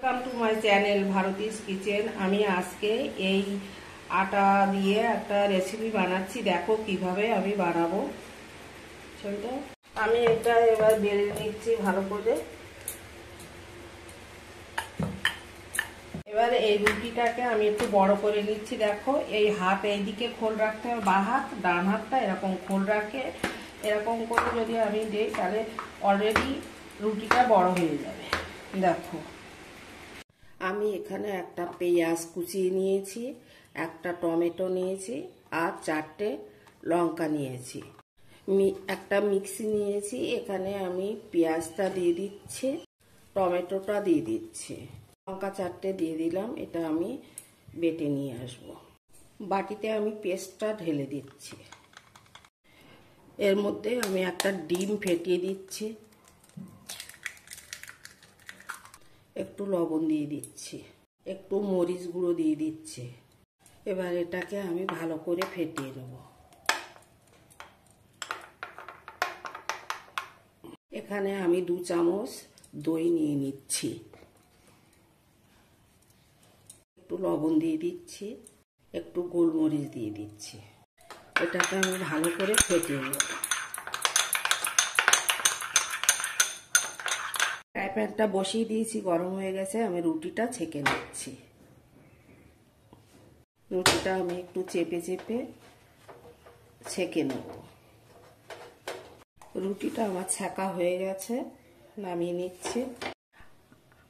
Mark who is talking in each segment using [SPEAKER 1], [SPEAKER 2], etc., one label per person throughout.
[SPEAKER 1] Welcome to my channel Bharati's kitchen. আমি আজকে এই আটা দিয়ে একটা রেসিপি বানাচ্ছি, দেখো কিভাবে আমি বানাবো। চলতো আমি এটা এবার বেলে নিচ্ছি ভালো করে। এবার এই রুটিটাকে আমি একটু বড় করে নিচ্ছি। দেখো এই হাত এইদিকে খোল রাখতে হবে, বা হাত ডান হাতটা এরকম খোল রাখে, এরকম করে যদি আমি দিই তাহলে অলরেডি রুটিটা বড় হয়ে যাবে। দেখো আমি এখানে একটা পেঁয়াজ কুচিয়ে নিয়েছি, একটা টমেটো নিয়েছি আর 4টে লঙ্কা নিয়েছি, একটা মিক্সি নিয়েছি। এখানে আমি পেঁয়াজটা দিয়ে দিচ্ছি, টমেটোটা দিয়ে দিচ্ছি, লঙ্কা 4টে দিয়ে দিলাম। এটা আমি বেটে নিয়ে আসবো। বাটিতে আমি পেস্টটা ঢেলে দিচ্ছি। এর মধ্যে আমি একটা ডিম ফেটিয়ে দিচ্ছি, একটু লবণ দিয়ে দিচ্ছি, একটু মরিচ গুঁড়ো দিয়ে দিচ্ছি। এবার এটাকে আমি ভালো করে ফেটিয়ে নেব। এখানে আমি 2 চামচ দই নিয়ে নিচ্ছি, একটু লবণ দিয়ে দিচ্ছি, একটু গোলমরিচ দিয়ে দিচ্ছি। এটাকে আমি ভালো করে ফেটিয়ে নেব। ফ্রাই প্যানটা বসিয়ে দিয়েছি, গরম হয়ে গেছে। আমি রুটিটা ছেঁকে নিচ্ছি। রুটিটা আমি একটু চেপে চেপে ছেঁকে নেব। রুটিটা আমার ছেঁকা হয়ে গেছে, নামিয়ে নিচ্ছি।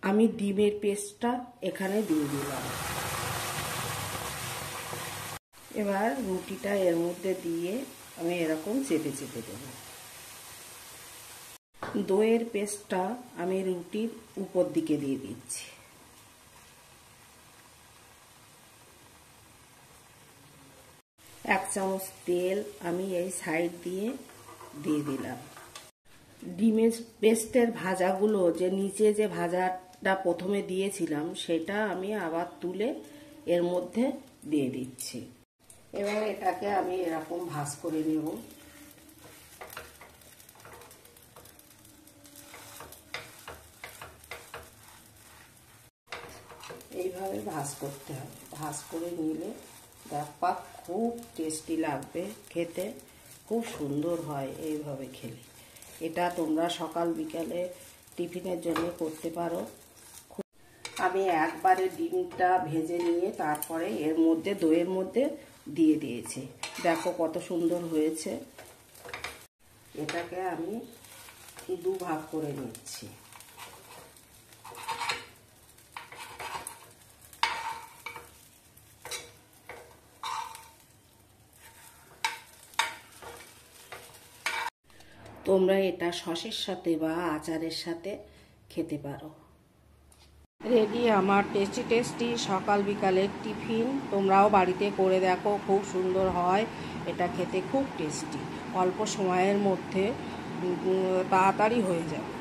[SPEAKER 1] আমি ডিমের পেস্টটা এখানে দিয়ে দিলাম। এবার রুটিটা এর মধ্যে দিয়ে আমি এরকম চেপে চেপে দেব। দইয়ের পেস্টটা আমি রুটির উপর দিকে দিয়ে দিচ্ছি। এক চামচ তেল আমি এই সাইড দিয়ে দিয়ে দিলাম। ডিমের পেস্টের ভাজাগুলো যে নিচে যে ভাজাটা প্রথমে দিয়েছিলাম সেটা আমি আবার তুলে এর মধ্যে দিয়ে দিচ্ছি। এবার এটাকে আমি এরকম ভাজ করে নেব। এইভাবে ভাজ করতে হবে। ভাজ করে নিলে দেখবা খুব টেস্টি লাগবে খেতে, খুব সুন্দর হয় এইভাবে খেলে। এটা তোমরা সকাল বিকালে টিফিনের জন্য করতে পারো। আমি একবারে ডিমটা ভেজে নিয়ে তারপরে এর মধ্যে দইয়ের মধ্যে দিয়ে দিয়েছি। দেখো কত সুন্দর হয়েছে। এটাকে আমি 2 ভাগ করে নিচ্ছি। তোমরা এটা সসের সাথে বা আচারের সাথে খেতে পারো। রেডি আমার টেস্টি টেস্টি সকাল বিকালের টিফিন। তোমরাও বাড়িতে করে দেখো, খুব সুন্দর হয়। এটা খেতে খুব টেস্টি, অল্প সময়ের মধ্যে তাড়াতাড়ি হয়ে যাবে।